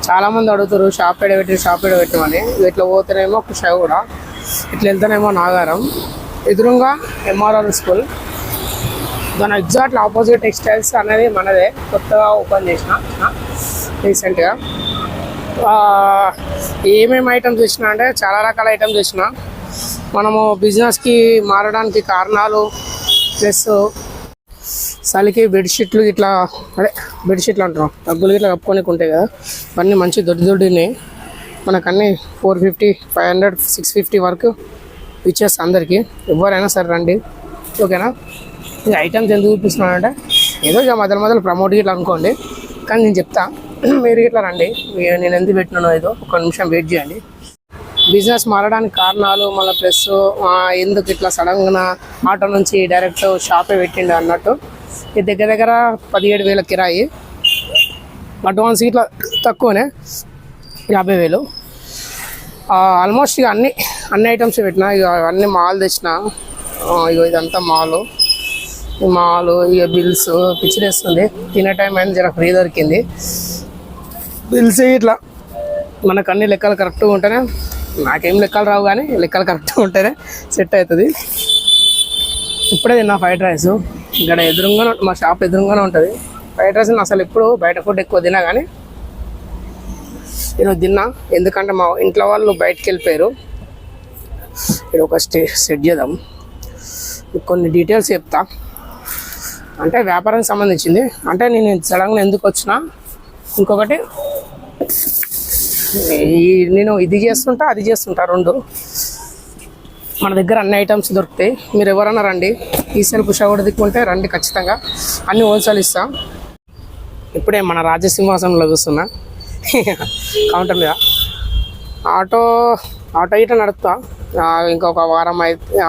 చాలామంది అడుగుతారు షాప్ పెట్టమని. ఇట్లా పోతేనేమో కుషాగూడ, ఇట్లా వెళ్తేనేమో నాగారం, ఎదురుగా ఎంఆర్ఆర్ స్కూల్, దాని ఎగ్జాక్ట్ ఆపోజిట్ టెక్స్టైల్స్ అనేది మనదే, కొత్తగా ఓపెన్ చేసిన రీసెంట్గా. ఏమేమి ఐటమ్స్ తెచ్చినా అంటే చాలా రకాల ఐటమ్స్ తెచ్చిన. మనము బిజినెస్కి మారడానికి కారణాలు ప్లస్ చలికి బెడ్షీట్లు ఇట్లా, అదే బెడ్షీట్లు అంటున్నాం, డబ్బులు ఇట్లా కప్పుకోనికి ఉంటాయి కదా, అన్నీ మంచి దొడ్డినాయి. మనకన్నీ 450, 500, 650 వరకు ఇచ్చేస్తా అందరికీ. ఎవరైనా సరే రండి, ఓకేనా. ఇక ఐటమ్స్ ఎందుకు చూపిస్తున్నానంటే ఏదో ఇక మొదలు ప్రమోట్ ఇట్లా అనుకోండి, కానీ నేను చెప్తా, మీరు ఇట్లా రండి. నేను ఎందుకు పెట్టినానో ఏదో ఒక నిమిషం వెయిట్ చేయండి. బిజినెస్ మారడానికి కారణాలు, మళ్ళీ ప్లస్ ఎందుకు ఇట్లా సడన్గా ఆటో నుంచి డైరెక్ట్ షాపే పెట్టిండు అన్నట్టు. ఇది దగ్గర 17,000 కిరాయి, అడ్వాన్స్ ఇట్లా తక్కువనే 50,000. ఆల్మోస్ట్ ఇక అన్ని ఐటమ్స్ పెట్టినా. ఇక అన్ని మాల్ తెచ్చిన. ఇక ఇదంతా మాలు, ఇక బిల్స్ పిచ్చిరేస్తుంది. తినే టైం అయినా జర ఫ్రీ దొరికింది. బిల్స్ ఇట్లా మనకు అన్ని లెక్కలు కరెక్ట్గా ఉంటేనే, నాకేం లెక్కలు రావు కానీ లెక్కలు కరెక్ట్గా ఉంటేనే సెట్ అవుతుంది. ఇప్పుడే తిన్నా ఫ్రైడ్ రైస్, ఇక్కడ ఎదురుగానే, మా షాప్ ఎదురుగానే ఉంటుంది. ఫ్రైడ్ రైస్ అసలు ఎప్పుడు బయట ఫుడ్ ఎక్కువ తినా కానీ ఈరోజు తిన్నా. ఎందుకంటే మా ఇంట్లో వాళ్ళు బయటకు వెళ్ళిపోయారు. ఇక్కడ ఒక సెట్ చేద్దాం, కొన్ని డీటెయిల్స్ చెప్తా. అంటే వ్యాపారానికి సంబంధించింది. అంటే నేను సడన్గా ఎందుకు వచ్చినా, ఇంకొకటి నేను ఇది చేస్తుంటా అది చేస్తుంటా, రెండు. మన దగ్గర అన్ని ఐటమ్స్ దొరుకుతాయి. మీరు ఎవరన్నా రండి, ఈసెల్ కుషాగూడ దిక్కుంటే రండి, ఖచ్చితంగా అన్ని హోల్సేల్ ఇస్తాం. ఇప్పుడే మన రాజసింహాసనంలో కూర్చున్నా కౌంటర్ మీద. ఆటో ఇట్లా నడుపుతా. ఇంకొక వారం అయితే,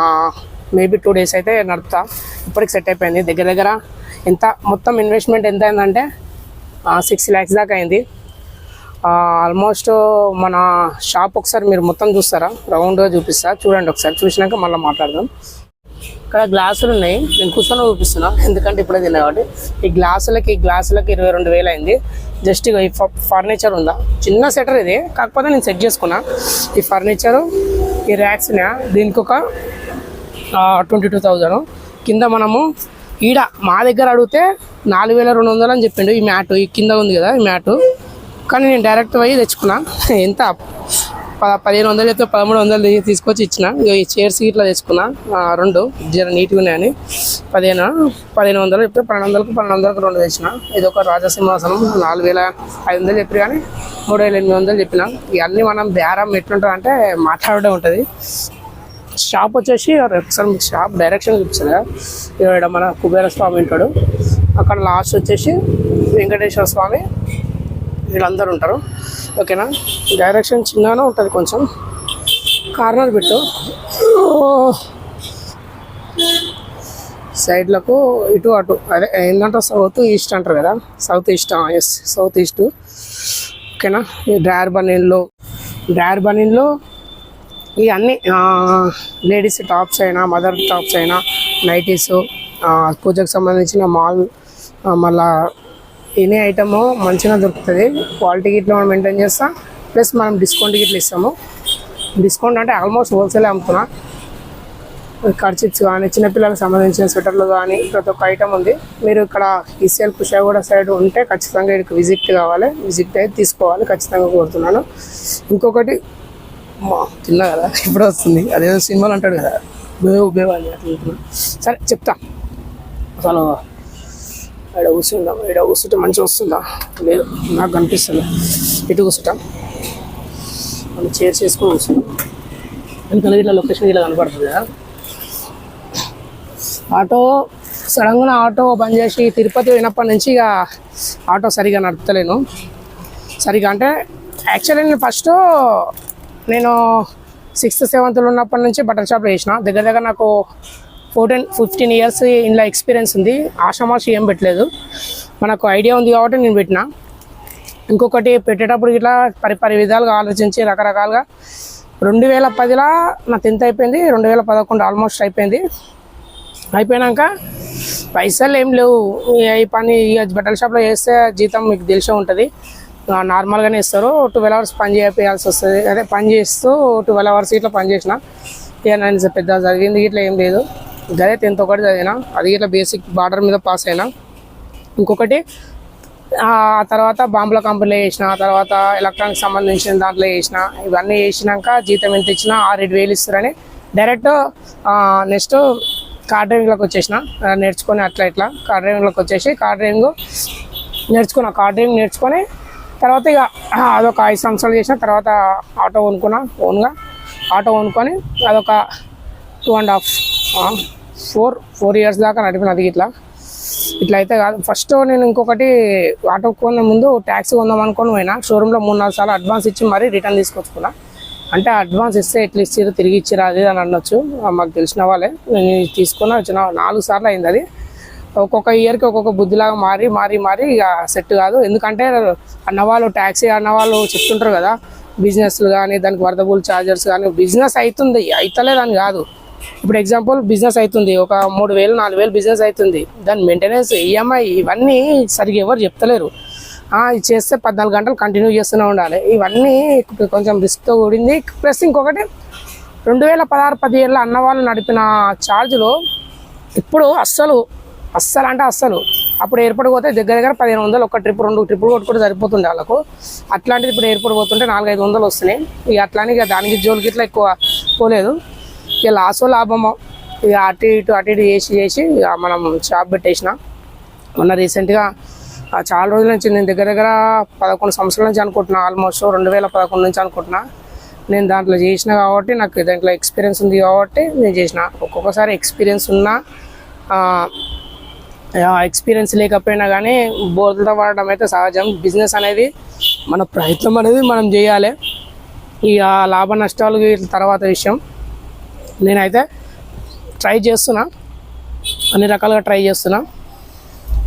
మేబీ 2 days అయితే నడుపుతా. ఇప్పటికి సెట్ అయిపోయింది. దగ్గర ఎంత మొత్తం ఇన్వెస్ట్మెంట్ ఎంత అయిందంటే 6 lakhs దాకా అయింది. ఆల్మోస్ట్ మన షాప్ ఒకసారి మీరు మొత్తం చూస్తారా, రౌండ్గా చూపిస్తా, చూడండి ఒకసారి. చూసినాక మళ్ళీ మాట్లాడదాం. ఇక్కడ గ్లాసులు ఉన్నాయి, నేను కూర్చొని చూపిస్తున్నా ఎందుకంటే ఇప్పుడే తిన్నా కాబట్టి. ఈ గ్లాసులకి 22,000 అయింది. జస్ట్ ఇక ఈ ఫర్నిచర్ ఉందా, చిన్న సెటర్ ఇది, కాకపోతే నేను సెట్ చేసుకున్నా. ఈ ఫర్నిచరు, ఈ ర్యాక్స్ దీనికి ఒక 22,000. కింద మనము ఈడ మా దగ్గర అడిగితే 4,200 అని చెప్పిండు. ఈ మ్యాటు, ఈ కింద ఉంది కదా ఈ మ్యాటు, కానీ నేను డైరెక్ట్ పోయి తెచ్చుకున్నా. ఎంత 1,500 చెప్తే 1,300 తీసుకొచ్చి ఇచ్చిన. ఈ చైర్స్ ఇట్లా తెచ్చుకున్నా, 2 జర నీట్గా ఉన్నాయని. 1,500 చెప్తే 1,200కు 2 తెచ్చిన. ఇది ఒక రాజసింహాసనం 4,500 చెప్పి, కానీ 3,800 చెప్పిన. ఇవన్నీ మనం బేరం ఎట్లుంటుంది అంటే మాట్లాడే ఉంటుంది. షాప్ వచ్చేసి ఒకసారి మీకు షాప్ డైరెక్షన్ చూపిస్తుంది. ఇక్కడ మన కుబేర స్వామి ఉంటాడు, అక్కడ లాస్ట్ వచ్చేసి వెంకటేశ్వర స్వామి, వీళ్ళందరూ ఉంటారు, ఓకేనా. డైరెక్షన్ చిన్నగానే ఉంటుంది, కొంచెం కార్నర్ పెట్టు. సైడ్లకు ఇటు అటు, అదే ఏంటంటే సౌత్ ఈస్ట్ అంటారు కదా, south east, yes south east, ఓకేనా. ఈ డ్రైవర్ బనీన్లో ఇవన్నీ లేడీస్ టాప్స్ అయినా, మదర్ టాప్స్ అయినా, నైటీస్, పూజకు సంబంధించిన మాల్, మళ్ళా ఎనీ ఐటము మంచిగా దొరుకుతుంది. క్వాలిటీ ఇట్లా మనం మెయింటైన్ చేస్తాం, ప్లస్ మనం డిస్కౌంట్ ఇట్లా ఇస్తాము. డిస్కౌంట్ అంటే ఆల్మోస్ట్ హోల్సేల్ అమ్ముతున్నా. కర్చిప్స్ కానీ, చిన్నపిల్లలకు సంబంధించిన స్వెటర్లు కానీ, ప్రతి ఒక్క ఐటమ్ ఉంది. మీరు ఇక్కడ ఈసీఎల్ కుషాగూడ సైడ్ ఉంటే ఖచ్చితంగా ఇక్కడికి విజిట్ కావాలి, విజిట్ అయితే తీసుకోవాలి, ఖచ్చితంగా కోరుతున్నాను. ఇంకొకటి తిన్నా కదా ఇప్పుడు వస్తుంది, అదేదో సినిమాలు అంటాడు కదా, బేవ అని అట్లా. సరే చెప్తా. అసలు ఇక్కడ కూర్చుంటే మంచిగా వస్తుందా లేదు నాకు కనిపిస్తుంది. ఇటు కూర్చుంటాం, మనం చైర్స్ వేసుకొని కూర్చున్నాం. ఎందుకంటే ఇట్లా లొకేషన్ ఇలా కనపడుతుంది కదా. ఆటో సడన్గా ఆటో బంద్ చేసి తిరుపతి పోయినప్పటి నుంచి ఇక ఆటో సరిగా నడుపుతలేను. సరిగా అంటే యాక్చువల్లీ నేను 6th, 7th ఉన్నప్పటి నుంచి బట్టల షాప్లో చేసిన. దగ్గర నాకు 14-15 years ఇంట్లో ఎక్స్పీరియన్స్ ఉంది. ఆషామాషి ఏం పెట్టలేదు, మనకు ఐడియా ఉంది కాబట్టి నేను పెట్టిన. ఇంకొకటి పెట్టేటప్పుడు ఇట్లా పరి విధాలుగా ఆలోచించి రకరకాలుగా 2010లో నా 10th అయిపోయింది, 2011 ఆల్మోస్ట్ అయిపోయింది. అయిపోయాక పైసలు ఏం లేవు. ఈ పని బట్టల షాప్లో చేస్తే జీతం మీకు తెలిసే ఉంటుంది. నార్మల్గానే ఇస్తారు. 12 అవర్స్ పని చేయాల్సి వస్తుంది. అదే పని చేస్తూ 12 అవర్స్ ఇట్లా పని చేసిన. ఇక నేను పెద్ద చదివింది ఇట్లా ఏం లేదు. అదే 10th ఒకటి చదివిన, అది ఇట్లా బేసిక్ బార్డర్ మీద పాస్ అయినా. ఇంకొకటి ఆ తర్వాత బాంబుల కంపెనీలో చేసిన, ఆ తర్వాత ఎలక్ట్రానిక్ సంబంధించిన దాంట్లో చేసిన. ఇవన్నీ చేసినాక జీతం ఎంత ఇచ్చినా 6-7 ఇస్తారని డైరెక్ట్ నెక్స్ట్ కార్ డ్రైవింగ్లోకి వచ్చేసిన. నేర్చుకొని అట్లా ఇట్లా కార్ డ్రైవింగ్లోకి వచ్చేసి కార్ డ్రైవింగ్ నేర్చుకొని తర్వాత ఇక అదొక 5 సంవత్సరాలు చేసిన. తర్వాత ఆటో ఆటో కొనుక్కొని అదొక 4 ఇయర్స్ దాకా నడిపిన. అది ఇట్లా అయితే కాదు. ఫస్ట్ నేను ఇంకొకటి ఆటో కొనే ముందు ట్యాక్సీ కొందాం అనుకొని పోయినా. షోరూంలో 3-4 సార్లు అడ్వాన్స్ ఇచ్చి మరీ రిటర్న్ తీసుకొచ్చుకున్నా. అంటే అడ్వాన్స్ ఇస్తే ఎట్లా ఇచ్చారు, తిరిగి ఇచ్చారు అది అని అనొచ్చు. మాకు తెలిసిన వాళ్ళే. నేను తీసుకున్నా, వచ్చిన 4 సార్లు అయింది. అది ఒక్కొక్క ఇయర్కి ఒక్కొక్క బుద్ధిలాగా మారి ఇక సెట్ కాదు. ఎందుకంటే అన్నవాళ్ళు ట్యాక్సీ అన్నవాళ్ళు చెప్తుంటారు కదా, బిజినెస్లు కానీ దానికి వర్దబుల్ ఛార్జర్స్ కానీ. బిజినెస్ అవుతుంది, అవుతలేదని కాదు. ఇప్పుడు ఎగ్జాంపుల్ బిజినెస్ అవుతుంది, ఒక 3,000-4,000 బిజినెస్ అవుతుంది. దాని మెయింటెనెన్స్, ఈఎంఐ ఇవన్నీ సరిగ్గా ఎవరు చెప్తలేరు. ఇది చేస్తే 14 గంటలు కంటిన్యూ చేస్తూనే ఉండాలి. ఇవన్నీ కొంచెం రిస్క్తో కూడింది. ప్లస్ ఇంకొకటి 2016-17 అన్నవాళ్ళు నడిపిన ఛార్జులు ఇప్పుడు అస్సలు అప్పుడు ఎయిర్పోర్ట్ పోతే దగ్గర 1,500 ఒక ట్రిప్ 2 ట్రిప్పులు కొట్టుకుంటే సరిపోతుండే వాళ్ళకు. అట్లాంటిది ఇప్పుడు ఎయిర్పోర్ట్ పోతుంటే 400-500 వస్తున్నాయి. ఇక అట్లానే ఇక దానికి జోలికి ఇట్లా ఎక్కువ పోలేదు. ఇక లాభమో ఇక అటు ఇటు చేసి ఇక మనం షాప్ పెట్టేసిన. మొన్న రీసెంట్గా చాలా రోజుల నుంచి నేను దగ్గర 11 సంవత్సరాల నుంచి అనుకుంటున్నా, ఆల్మోస్ట్ 2011 నుంచి అనుకుంటున్నా. నేను దాంట్లో చేసిన కాబట్టి నాకు దాంట్లో ఎక్స్పీరియన్స్ ఉంది కాబట్టి నేను చేసిన. ఒక్కొక్కసారి ఎక్స్పీరియన్స్ ఉన్నా ఎక్స్పీరియన్స్ లేకపోయినా కానీ బోర్లతో పడడం అయితే సహజం. బిజినెస్ అనేది మన ప్రయత్నం అనేది మనం చేయాలి. ఇక లాభ నష్టాలు తర్వాత విషయం. నేనైతే ట్రై చేస్తున్నా, అన్ని రకాలుగా ట్రై చేస్తున్నా.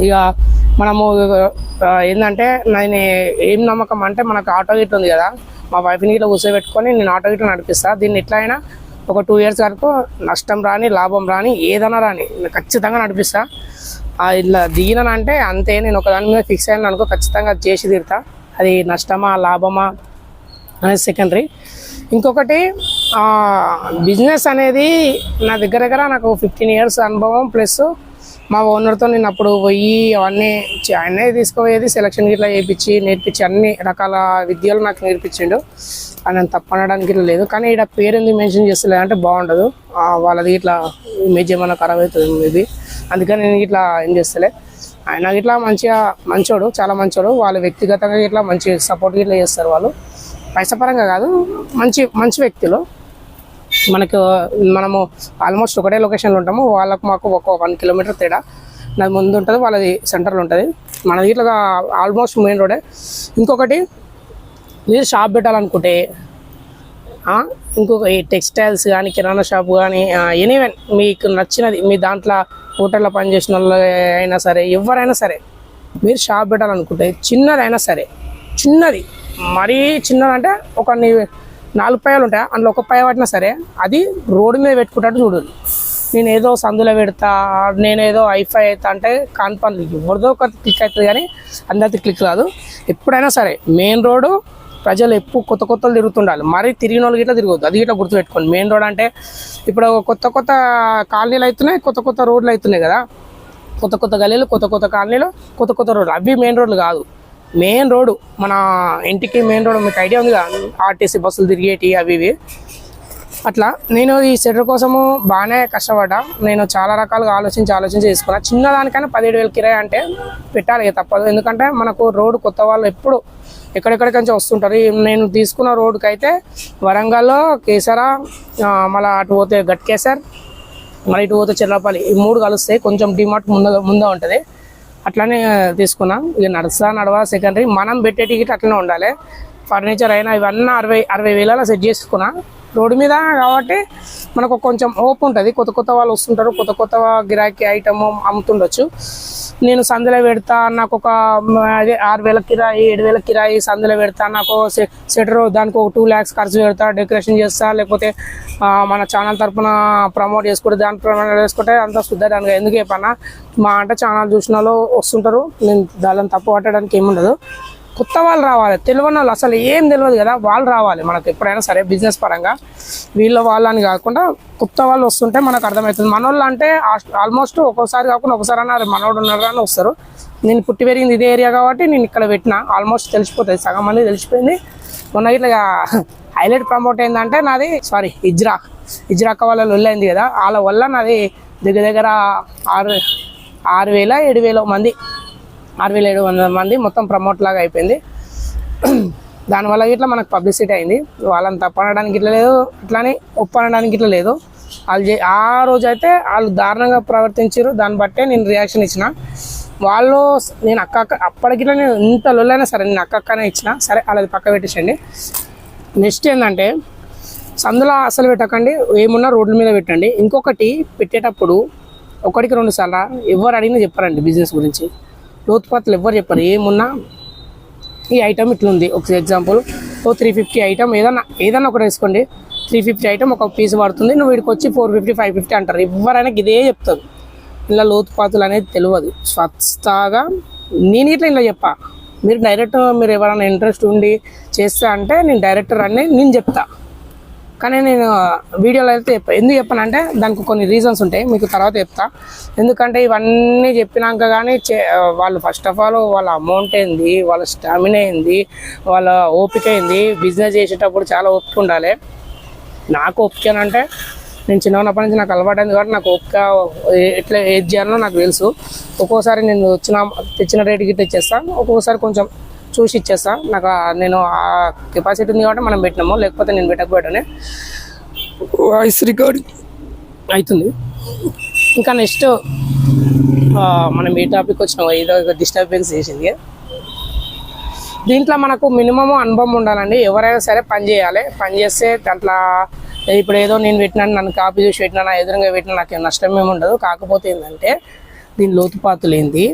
ఇక మనము ఏంటంటే నేను ఏం నమ్మకం అంటే, మనకు ఆటో గిట్ ఉంది కదా, మా వైఫ్ని ఇట్లా కూర్చోబెట్టుకొని నేను ఆటో గిట్లో నడిపిస్తాను. దీన్ని ఎట్లా అయినా ఒక 2 ఇయర్స్ వరకు నష్టం రాని లాభం రాని ఏదైనా రాని ఖచ్చితంగా నడిపిస్తా. ఇట్లా దిగినానంటే అంతే. నేను ఒకదాని మీద ఫిక్స్ అయినా అనుకో, ఖచ్చితంగా చేసి తీరుతా. అది నష్టమా లాభమా అనేది సెకండరీ. ఇంకొకటి బిజినెస్ అనేది నా దగ్గర నాకు 15 ఇయర్స్ అనుభవం. ప్లస్ మా ఓనర్తో నేను అప్పుడు పోయి అవన్నీ ఆయనే తీసుకుపోయేది, సెలక్షన్ ఇట్లా నేర్పించి అన్ని రకాల విద్యలు నాకు నేర్పించిండు. అని నేను తప్పనడానికి ఇట్లా లేదు. కానీ ఇక్కడ పేరు ఎందుకు మెన్షన్ చేస్తలేదు అంటే బాగుండదు, వాళ్ళది ఇట్లా ఇమేజ్ ఏమైనా ఖరాబ్ అవుతుంది ఇది. అందుకని నేను ఇట్లా ఏం చేస్తలే. ఆయన ఇట్లా మంచోడు, చాలా మంచోడు. వాళ్ళు వ్యక్తిగతంగా ఇట్లా మంచి సపోర్ట్ ఇట్లా చేస్తారు. వాళ్ళు పైసపరంగా కాదు, మంచి వ్యక్తులు. మనము ఆల్మోస్ట్ ఒకటే లొకేషన్లో ఉంటాము. వాళ్ళకు మాకు ఒక 1 కిలోమీటర్ తేడా. నాది ముందు ఉంటుంది, వాళ్ళది సెంటర్లో ఉంటుంది. మనది ఇట్లా ఆల్మోస్ట్ మెయిన్ రోడే. ఇంకొకటి, మీరు షాప్ పెట్టాలనుకుంటే ఇంకొక ఈ టెక్స్టైల్స్ కానీ కిరాణా షాప్ కానీ ఎనీవెన్ మీకు నచ్చినది, మీ దాంట్లో హోటల్లో పనిచేసిన వాళ్ళు అయినా సరే, ఎవరైనా సరే, మీరు షాప్ పెట్టాలనుకుంటే చిన్నదైనా సరే, చిన్నది మరీ చిన్నదంటే ఒక 4 పాయాలు ఉంటాయి, అందులో 1 పాయ పట్టినా సరే అది రోడ్డు మీద పెట్టుకుంటాడు చూడండి. నేను ఏదో సందులో పెడతా, నేనేదో ఐఫై అవుతా అంటే కాని పనులు ఎవరిదో ఒక క్లిక్ అవుతుంది, కానీ అందరికీ క్లిక్ రాదు. ఎప్పుడైనా సరే మెయిన్ రోడ్డు ప్రజలు ఎప్పుడు కొత్తలు తిరుగుతుండాలి. మరీ తిరిగిన వాళ్ళకి ఇట్లా తిరగద్దు, అది ఇట్లా గుర్తుపెట్టుకోండి. మెయిన్ రోడ్ అంటే ఇప్పుడు కొత్త కాలనీలు అవుతున్నాయి, కొత్త రోడ్లు అవుతున్నాయి కదా, కొత్త గలీలు, కొత్త కాలనీలు, కొత్త రోడ్లు. అవి మెయిన్ రోడ్లు కాదు. మెయిన్ రోడ్డు మన ఇంటికి మెయిన్ రోడ్ మీకు ఐడియా ఉంది కదా, ఆర్టీసీ బస్సులు తిరిగేటి అవి ఇవి. అట్లా నేను ఈ షెటర్ కోసము బాగానే కష్టపడ్డా. నేను చాలా రకాలుగా ఆలోచించి చేసుకున్నా. చిన్నదానికైనా 17,000 కిరాయి అంటే పెట్టాలి, తప్పదు. ఎందుకంటే మనకు రోడ్డు కొత్త వాళ్ళు ఎప్పుడు ఎక్కడెక్కడికంచి వస్తుంటారు. నేను తీసుకున్న రోడ్డుకి అయితే వరంగల్లో కేసరా, మళ్ళీ అటు పోతే గట్కేసర్, మళ్ళీ ఇటు పోతే చెర్లపల్లి, ఈ 3 కలుస్తాయి. కొంచెం డిమార్ట్ ముందే ఉంటుంది. అట్లానే తీసుకున్నా. ఇక నడవా సెకండరీ. మనం పెట్టే టికెట్ అట్లనే ఉండాలి. ఫర్నిచర్ అయినా ఇవన్నీ 60 వేలలో సెట్ చేసుకున్నా. రోడ్డు మీద కాబట్టి మనకు కొంచెం హోప్ ఉంటుంది. కొత్త వాళ్ళు వస్తుంటారు, కొత్త గిరాకీ ఐటమ్ అమ్ముతుండొచ్చు. నేను సందులో పెడతా, నాకు ఒక 6,000 కిరాయి 7,000 కిరాయి సందులో పెడతా, నాకు సెటర్ దానికి ఒక 2 lakhs ఖర్చు పెడతా, డెకరేషన్ చేస్తా, లేకపోతే మన ఛానల్ తరఫున ప్రమోట్ చేసుకుంటే దాని ప్రమోట్ చేసుకుంటే అంత శుద్ధంగా ఎందుకు చెప్పన్నా. మా అంటే ఛానల్ చూసిన వాళ్ళు వస్తుంటారు, నేను దాని తప్పు పట్టడానికి ఏముండదు. కొత్త వాళ్ళు రావాలి, తెలియని వాళ్ళు అసలు ఏం తెలియదు కదా వాళ్ళు రావాలి మనకు ఎప్పుడైనా సరే బిజినెస్ పరంగా. వాళ్ళని కాకుండా కొత్త వాళ్ళు వస్తుంటే మనకు అర్థమవుతుంది. మనోళ్ళు అంటే ఆల్మోస్ట్ ఒక్కోసారి కాకుండా ఒకసారి అన్నారు మనోడు ఉన్నారు అని వస్తారు. నేను పుట్టి పెరిగింది ఇదే ఏరియా కాబట్టి నేను ఇక్కడ పెట్టిన ఆల్మోస్ట్ తెలిసిపోతుంది, సగం మంది తెలిసిపోయింది. మొన్న ఇట్లా హైలైట్ ప్రమోట్ అయిందంటే నాది ఇజ్రాక వాళ్ళ వెళ్ళింది కదా, వాళ్ళ వల్ల నాది దగ్గర 6,000-7,000 మంది 6,700 మంది మొత్తం ప్రమోట్ లాగా అయిపోయింది. దానివల్ల ఇట్లా మనకు పబ్లిసిటీ అయింది. వాళ్ళని తప్పనడానికి ఇట్లా లేదు, ఇట్లానే ఒప్పనడానికి ఇట్లా లేదు. ఆ రోజు అయితే వాళ్ళు దారుణంగా ప్రవర్తించారు, దాన్ని బట్టే నేను రియాక్షన్ ఇచ్చిన. వాళ్ళు నేను అప్పటికిట్లా నేను ఇంత లొల్లైనా సరే నేను అక్కనే ఇచ్చిన. సరే అలాది పక్క పెట్టేసండి. నెక్స్ట్ ఏంటంటే సందులో అసలు పెట్టకండి, ఏమున్నా రోడ్ల మీద పెట్టండి. ఇంకొకటి పెట్టేటప్పుడు 1-2 సార్లు ఎవరు అడిగినా చెప్పారండి బిజినెస్ గురించి, లోతుపాతులు ఎవరు చెప్పారు. ఏమున్నా ఈ ఐటమ్ ఇట్లుంది, ఒక ఎగ్జాంపుల్ 350 ఐటమ్ ఏదన్నా ఒకటి వేసుకోండి. 350 ఐటమ్ ఒక పీస్ పడుతుంది, నువ్వు వీడికి వచ్చి 450-550 అంటారు. ఎవరైనా ఇదే చెప్తారు. ఇలా లోతుపాతులు అనేది తెలియదు. స్వచ్ఛగా నేను ఇలా చెప్పా, మీరు ఎవరైనా ఇంట్రెస్ట్ ఉండి చేస్తా అంటే నేను డైరెక్టర్ అని నేను చెప్తా. కానీ నేను వీడియోలో అయితే ఎందుకు చెప్పానంటే దానికి కొన్ని రీజన్స్ ఉంటాయి, మీకు తర్వాత చెప్తా. ఎందుకంటే ఇవన్నీ చెప్పినాక కానీ వాళ్ళు ఫస్ట్ ఆఫ్ ఆల్ వాళ్ళ అమౌంట్ ఏంది, వాళ్ళ స్టామినా ఏంది, వాళ్ళ ఓపిక ఏంది. బిజినెస్ చేసేటప్పుడు చాలా ఓపిక ఉండాలి. నాకు ఓపిక అంటే నేను చిన్నప్పటి నుంచి నాకు అలవాటు అయింది కాబట్టి నాకు ఓపిక ఎట్లా ఏది చేయాలో నాకు తెలుసు. ఒక్కోసారి నేను తెచ్చిన రేటుకి ఇచ్చేస్తాను, ఒక్కొక్కసారి కొంచెం చూసి ఇచ్చేస్తా. నేను ఆ కెపాసిటీ ఉంది కాబట్టి మనం పెట్టినాము, లేకపోతే నేను పెట్టకపోయానే. వాయిస్ రికార్డింగ్ అవుతుంది. ఇంకా నెక్స్ట్ మనం ఏ టాపిక్ వచ్చినామో ఏదో డిస్టర్బెన్స్ చేసింది. దీంట్లో మనకు మినిమం అనుభవం ఉండాలండి. ఎవరైనా సరే పని చేయాలి. పని చేస్తే దాంట్లో ఇప్పుడు ఏదో నేను పెట్టినాను, నన్ను కాపీ చూసి పెట్టినా, నా ఎదురుగా పెట్టినా నాకు నష్టం ఏమి ఉండదు. కాకపోతే ఏంటంటే దీని లోతుపాతులు ఏంది,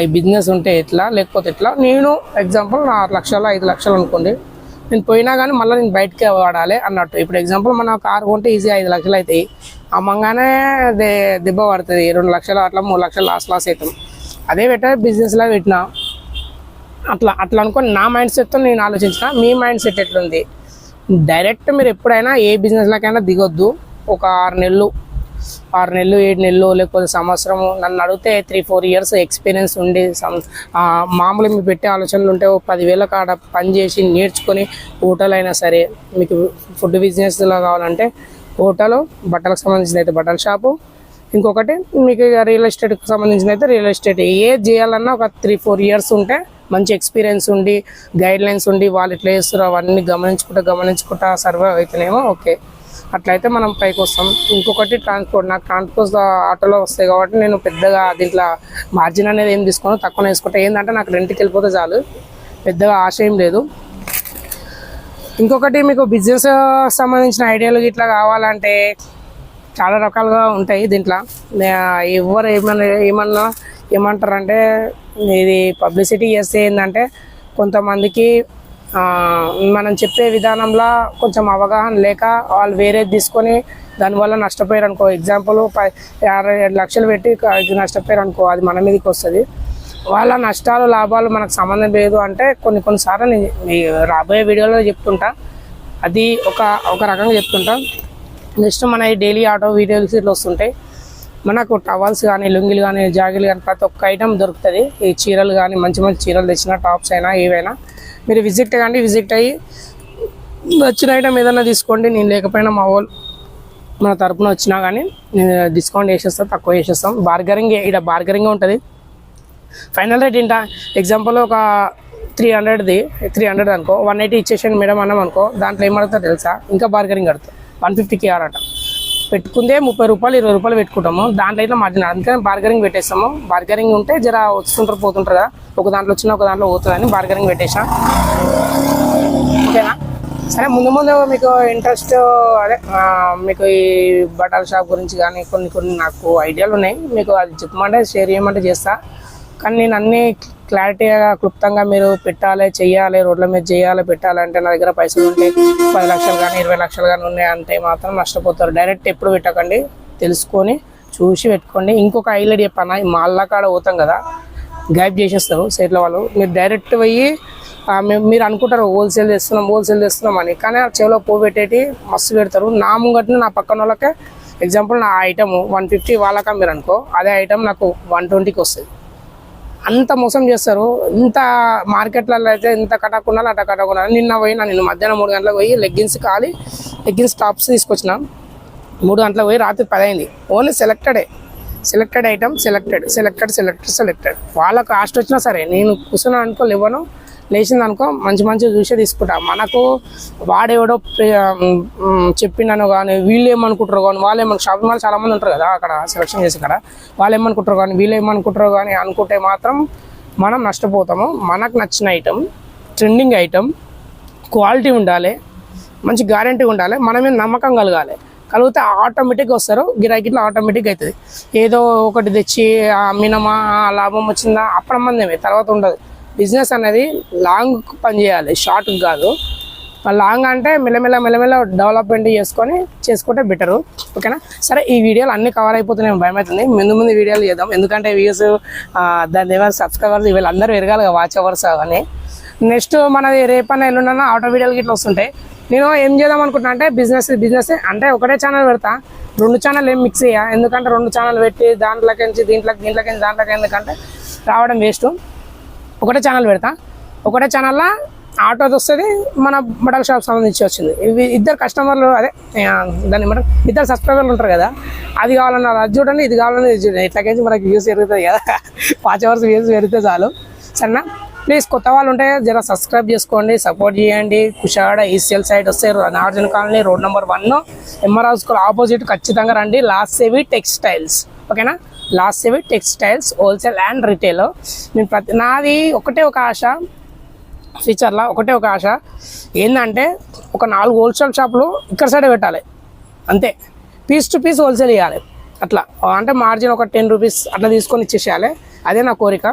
ఈ బిజినెస్ ఉంటే ఎట్లా, లేకపోతే ఎట్లా. నేను ఎగ్జాంపుల్ 4 లక్షలు 5 లక్షలు అనుకోండి, నేను పోయినా కానీ మళ్ళీ నేను బయటకే వాడాలి అన్నట్టు. ఇప్పుడు ఎగ్జాంపుల్ మన కారు కొంటే ఈజీ 5 లక్షలు అవుతాయి, అమ్మంగానే దెబ్బ పడుతుంది. 2 లక్షలు అట్లా 3 లక్షలు లాస్ అవుతాం. అదే బిజినెస్లో పెట్టినా అట్లా అనుకొని నా మైండ్ సెట్తో నేను ఆలోచించిన. మీ మైండ్ సెట్ ఎట్లుంది? డైరెక్ట్ మీరు ఎప్పుడైనా ఏ బిజినెస్లోకైనా దిగొద్దు. ఒక 6 నెలలు 7 నెలలు లేకపోతే సంవత్సరము. నన్ను అడిగితే 3-4 ఇయర్స్ ఎక్స్పీరియన్స్ ఉండి మామూలు మీరు పెట్టే ఆలోచనలు ఉంటే 10,000 కాడ పని చేసి నేర్చుకొని హోటల్ అయినా సరే, మీకు ఫుడ్ బిజినెస్లో కావాలంటే హోటల్, బట్టలకు సంబంధించిన అయితే బట్టల షాపు, ఇంకొకటి మీకు రియల్ ఎస్టేట్కి సంబంధించిన అయితే రియల్ ఎస్టేట్. ఏది చేయాలన్నా ఒక 3-4 ఇయర్స్ ఉంటే మంచి ఎక్స్పీరియన్స్ ఉండి గైడ్ లైన్స్ ఉండి వాళ్ళు ఎట్లా చేస్తారో అవన్నీ గమనించుకుంటా సర్వైవ్ అయితేనేమో ఓకే, అట్లయితే మనం పైకి వస్తాం. ఇంకొకటి ట్రాన్స్పోర్ట్. నాకు ట్రాన్స్పోర్ట్ ఆటోలో వస్తాయి కాబట్టి నేను పెద్దగా దీంట్లో మార్జిన్ అనేది ఏం తీసుకోను, తక్కువ వేసుకుంటా. ఏంటంటే నాకు రెంట్కి వెళ్ళిపోతే చాలు, పెద్దగా ఆశ ఏం లేదు. ఇంకొకటి మీకు బిజినెస్ సంబంధించిన ఐడియాలు ఇట్లా కావాలంటే చాలా రకాలుగా ఉంటాయి దీంట్లో. ఎవరు ఏమంటారంటే ఇది పబ్లిసిటీ చేస్తే ఏంటంటే కొంతమందికి మనం చెప్పే విధానంలో కొంచెం అవగాహన లేక వాళ్ళు వేరేది తీసుకొని దానివల్ల నష్టపోయారు అనుకో. ఎగ్జాంపుల్ 6-7 లక్షలు పెట్టి నష్టపోయారు అనుకో, అది మన మీదకి వస్తుంది. వాళ్ళ నష్టాలు లాభాలు మనకు సంబంధం లేదు అంటే కొన్నిసార్లు నేను రాబోయే వీడియోలో చెప్తుంటా, అది ఒక రకంగా చెప్తుంటా. నెక్స్ట్ మన ఈ డైలీ ఆటో వీడియోస్ ఇట్లా వస్తుంటాయి. మనకు టవల్స్ కానీ, లుంగిలు కానీ, జాగిలు కానీ ప్రతి ఒక్క ఐటమ్ దొరుకుతుంది. ఈ చీరలు కానీ మంచి చీరలు తెచ్చిన టాప్స్ అయినా ఏవైనా మీరు విజిట్ అయ్యి నచ్చిన ఐటమ్ ఏదైనా తీసుకోండి. నేను లేకపోయినా మా వాళ్ళు మన తరపున వచ్చినా కానీ నేను డిస్కౌంట్ వేసేస్తాను, తక్కువ వేసేస్తాం. బార్గరింగ్ ఉంటుంది. ఫైనల్ రేట్ ఏంటా ఎగ్జాంపుల్ ఒక 300 అనుకో, 180 ఇచ్చేసాను మేడం అన్నాం అనుకో, దాంట్లో ఏమడుగుతా తెలుసా, ఇంకా బార్గరింగ్ అడుగుతాం. 150కి ఆరట పెట్టుకుందే 30 రూపాయలు 20 రూపాయలు పెట్టుకుంటాము. దాంట్లో అయితే మార్జిన్, అందుకని బార్గరింగ్ పెట్టేస్తాము. బార్గరింగ్ ఉంటే జర వస్తుంటారు పోతుంటారు కదా, ఒక దాంట్లో వచ్చినా ఒక దాంట్లో పోతుందని బార్గరింగ్ పెట్టేసాం. ఓకేనా? సరే, ముందు మీకు ఇంట్రెస్ట్ మీకు ఈ బట్టల షాప్ గురించి కానీ కొన్ని నాకు ఐడియాలు ఉన్నాయి. మీకు అది చెప్పమంటే షేర్ చేయమంటే చేస్తా. కానీ నేను అన్నీ క్లారిటీగా క్లుప్తంగా మీరు చెయ్యాలి రోడ్ల మీద పెట్టాలంటే నా దగ్గర పైసలు ఉంటే 10 లక్షలు కానీ 20 లక్షలు కానీ ఉన్నాయి అంటే మాత్రం నష్టపోతారు. డైరెక్ట్ ఎప్పుడు పెట్టకండి, తెలుసుకొని చూసి పెట్టుకోండి. ఇంకొక హైలైట్ చెప్పాను, ఈ మాల్లా కాడ పోతాం కదా, గైప్ చేసేస్తారు సేట్ల వాళ్ళు. మీరు డైరెక్ట్ పోయి మీరు అనుకుంటారు హోల్సేల్ చేస్తున్నాం అని, కానీ ఆ చెవిలో పువ్వు పెట్టేటి మస్తు పెడతారు. నా ముంగట్ని నా పక్కన వాళ్ళకే ఎగ్జాంపుల్ నా ఐటమ్ 150 వాళ్ళక మీరు అనుకో, అదే ఐటమ్ నాకు 120కి వస్తుంది. అంత మోసం చేస్తారు. ఇంత మార్కెట్లలో అయితే ఇంత కట్టకున్నాను అట్ట కట్టకున్నాను. నిన్న మధ్యాహ్నం 3 గంటలకు పోయి లెగ్గిన్స్ టాప్స్ తీసుకొచ్చిన. 3 గంటలకు పోయి రాత్రి 10 అయింది. Only selected item, selected. వాళ్ళ కాస్ట్ వచ్చినా సరే నేను కూర్చున్నాను అనుకో, లేచింది అనుకో మంచి చూసే తీసుకుంటా. మనకు వాడేవాడో చెప్పిండను కానీ వీళ్ళు ఏమనుకుంటారు కానీ షాపింగ్ మాల్ చాలా మంది ఉంటారు కదా అక్కడ సెలెక్షన్ చేసి కదా, వాళ్ళు ఏమనుకుంటారు కానీ వీళ్ళు ఏమనుకుంటారు కానీ అనుకుంటే మాత్రం మనం నష్టపోతాము. మనకు నచ్చిన ఐటమ్, ట్రెండింగ్ ఐటమ్, క్వాలిటీ ఉండాలి, మంచి గ్యారంటీ ఉండాలి, మన మీద నమ్మకం కలిగితే ఆటోమేటిక్గా వస్తారు. గిరాకీట్లో ఆటోమేటిక్గా అవుతుంది. ఏదో ఒకటి తెచ్చి అమ్మినమా లాభం వచ్చిందా అప్పుడు మందేమే, తర్వాత ఉండదు. బిజినెస్ అనేది లాంగ్ పని చేయాలి, షార్ట్ కాదు. లాంగ్ అంటే మెల్లమెల్ల డెవలప్మెంట్ చేసుకుంటే బెటరు. ఓకేనా? సరే, ఈ వీడియోలు అన్నీ కవర్ అయిపోతున్నాయి, భయం అవుతుంది. ముందు వీడియోలు చేద్దాం, ఎందుకంటే వ్యూస్ దాని ఏమైనా సబ్స్క్రైబర్స్ వీళ్ళు అందరూ పెరగాలి కదా, వాచ్ అవర్స్ అని. నెక్స్ట్ మనది రేపన్నా ఎల్లుండన్నా ఆటో వీడియోలు ఇట్లా వస్తుంటాయి. నేను ఏం చేద్దాం అనుకుంటున్నా అంటే బిజినెస్ అంటే ఒకటే ఛానల్ పెడతా, 2 ఛానల్ ఏం మిక్స్ అయ్యా. ఎందుకంటే 2 ఛానల్ పెట్టి దీంట్లోకి ఎందుకంటే రావడం వేస్ట్. ఒకటే ఛానల్ పెడతా, ఒకటే ఛానల్లో ఆటోది వస్తుంది, మన బట్టల షాప్ సంబంధించి వచ్చింది. ఇవి ఇద్దరు కస్టమర్లు, అదే దాన్ని ఇద్దరు సబ్స్క్రైబర్లు ఉంటారు కదా, అది కావాలన్నా అది చూడండి, ఇది కావాలన్నా ఇది చూడండి. ఇట్లాగేసి మనకి వ్యూస్ పెరుగుతుంది కదా, 5 hours వ్యూస్ పెరిగితే చాలు. సరేనా? ప్లీజ్ కొత్త వాళ్ళు ఉంటే జర సబ్స్క్రైబ్ చేసుకోండి, సపోర్ట్ చేయండి. కుషాడ ఈసీఎల్ సైడ్ వస్తే Nagarjuna colony road number 1 MR house school opposite ఖచ్చితంగా రండి. లాస్ట్ సేవి టెక్స్టైల్స్. ఓకేనా? లాస్ట్ సేవి టెక్స్టైల్స్ హోల్సేల్ అండ్ రిటైల్. నేను నాది ఒకటే ఒక ఆశ ఫ్యూచర్లో, ఒక ఆశ ఏంటంటే ఒక 4 హోల్సేల్ షాపులు ఇక్కడ సైడే పెట్టాలి, అంతే. పీస్ టు పీస్ హోల్సేల్ ఇవ్వాలి. అట్లా అంటే మార్జిన్ ఒక 10 రూపీస్ అట్లా తీసుకొని ఇచ్చేసేయాలి. అదే నా కోరిక.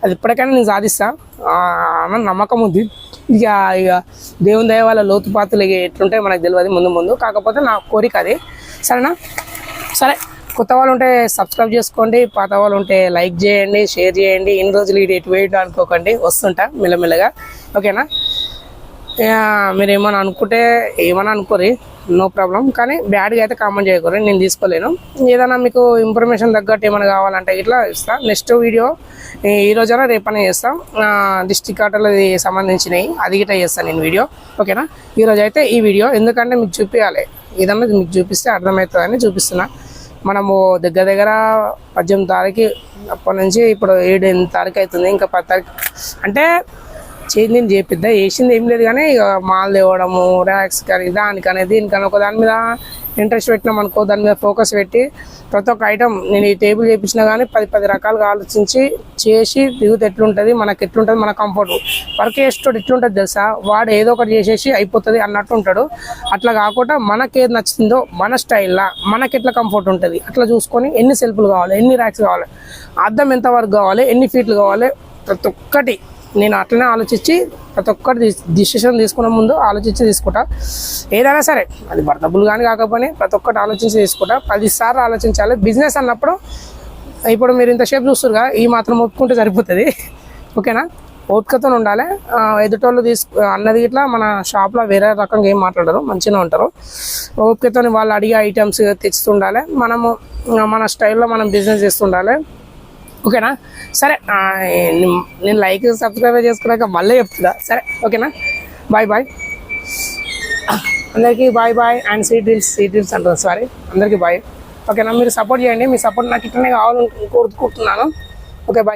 అది ఇప్పటికైనా నేను సాధిస్తా అని నమ్మకం ఉంది. ఇక దేవుని దయ వాళ్ళ లోతుపాతులు ఎట్లుంటే మనకు తెలియదు ముందు. కాకపోతే నా కోరిక అది. సరేనా? సరే, కొత్త వాళ్ళు ఉంటే సబ్స్క్రైబ్ చేసుకోండి, పాత వాళ్ళు ఉంటే లైక్ చేయండి, షేర్ చేయండి. ఇన్ని రోజులు ఎటు వేయడం అనుకోకండి, వస్తుంటా మెల్లమెల్లగా. ఓకేనా? మీరు ఏమైనా అనుకోరి, నో ప్రాబ్లం. కానీ బ్యాడ్గా అయితే కామెంట్ చేయకూరి, నేను తీసుకోలేను. ఏదైనా మీకు ఇన్ఫర్మేషన్ తగ్గట్టు ఏమైనా కావాలంటే ఇట్లా ఇస్తాను. నెక్స్ట్ వీడియో ఈ రోజైనా రేపనే చేస్తాం. డిస్ట్రిక్ట్ ఆటోలకి సంబంధించినవి అది గిట్లా చేస్తాను నేను వీడియో. ఓకేనా? ఈరోజు అయితే ఈ వీడియో ఎందుకంటే మీకు చూపించాలి, ఏదన్నా మీకు చూపిస్తే అర్థమవుతుందని చూపిస్తున్నా. మనము దగ్గర 18 తారీఖు అప్పటి నుంచి ఇప్పుడు 7 తారీఖు అవుతుంది. ఇంకా 10 తారీఖు అంటే నేను చేపిద్దా వేసింది ఏం లేదు, కానీ ఇక మాల్ తేవడము, ర్యాక్స్ కానీ దీనికని ఒక దాని మీద ఇంట్రెస్ట్ పెట్టినాం అనుకో, దాని మీద ఫోకస్ పెట్టి ప్రతి ఒక్క ఐటమ్ నేను ఈ టేబుల్ చేయించినా కానీ 10 రకాలుగా ఆలోచించి చేసి దిగుతే ఎట్లుంటుంది, మనకు ఎట్లుంటుంది, మన కంఫర్ట్. వర్క్ చేసేటోడు ఎట్లుంటుంది తెలుసా, వాడు ఏదో ఒకటి చేసేసి అయిపోతుంది అన్నట్టు ఉంటాడు. అట్లా కాకుండా మనకేది నచ్చిందో మన స్టైల్లో మనకి ఎట్లా కంఫర్ట్ ఉంటుంది అట్లా చూసుకొని ఎన్ని సెల్ఫ్లు కావాలి, ఎన్ని ర్యాక్స్ కావాలి, అద్దం ఎంత వరకు కావాలి, ఎన్ని ఫీట్లు కావాలి, ప్రతి ఒక్కటి నేను అట్లనే ఆలోచించి ప్రతి ఒక్కటి డిసిషన్ తీసుకునే ముందు ఆలోచించి తీసుకుంటా. ఏదైనా సరే అది వర్తబుల్ కానీ కాకపోయినా ప్రతి ఒక్కటి ఆలోచించి తీసుకుంటా. 10 సార్లు ఆలోచించాలి. బిజినెస్ అన్నప్పుడు ఇప్పుడు మీరు ఇంతసేపు చూస్తురుగా, ఈ మాత్రం ఒప్పుకుంటే సరిపోతుంది. ఓకేనా? ఓపికతో ఉండాలి. ఎదుటోళ్ళు అన్నది ఇట్లా మన షాప్లో వేరే రకంగా ఏం మాట్లాడరు, మంచిగా ఉంటారు. ఓపికతో వాళ్ళు అడిగే ఐటమ్స్ తెచ్చుతుండాలి. మనము మన స్టైల్లో మనం బిజినెస్ చేస్తుండాలి. ఓకేనా? సరే, నేను లైక్ సబ్స్క్రైబ్ చేసుకున్నాక మళ్ళీ చెప్తుందా? సరే, ఓకేనా? బాయ్. అందరికీ బాయ్. అండ్ సీ డ్రీల్స్ అంటారు, సారీ, అందరికీ బాయ్. ఓకేనా? మీరు సపోర్ట్ చేయండి. మీ సపోర్ట్ నాకు ఇట్లనే కావాలని కోరుకుంటున్నాను. Okay, bye.